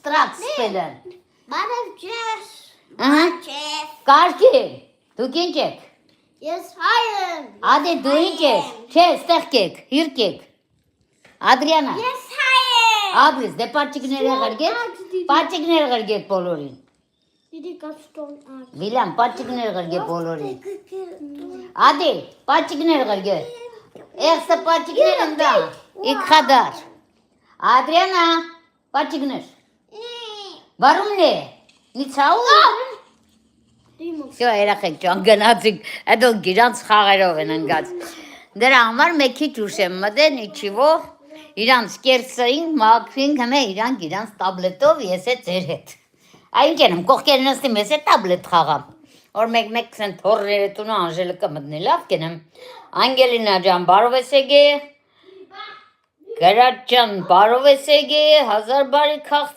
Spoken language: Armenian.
Ստրատ սպելն։ Բարև ջես։ Ահա։ Ջես։ Կարգի։ Դուք ինչ եք։ Ես հայ եմ։ Ադե դու ինչ ես։ Չէ, ստեղ կեք, հյուրք եք։ Ադրիանա։ Ես հայ եմ։ Աբրիս, դե պաճիկները ղրգեք։ Պաճիկները ղրգեք բոլորին։ Դիդի կաստոն ար։ Վիլան, պաճիկները ղրգեք բոլորին։ Ադե, պաճիկները ղրգեք։ Եղսը պաճիկներ ընդա։ Իքխադար։ Ադրիանա, պաճիկներ։ Բարումն է։ Նիցաու։ Всё, երախեք ջան, գնացիք, հետո գիրանց խաղերով են ընկած։ Դրա համար մեկ քիչ ուշ եմ մտել, իջիվո, իրանց կերծային, մաքրին, հմե իրանք իրանց տաբլետով, ես է ձեր հետ։ Այ ինչ եմ, կողքերին նստիմ, ես է տաբլետ խաղամ։ Որ մեկ սեն թորները տունը Անժելը կմտնի, լավ կենեմ։ Անգելինա ջան, բարով ես եկե։ Գրաջ ջան, բարով ես եկե, հազար բարի քաղցր։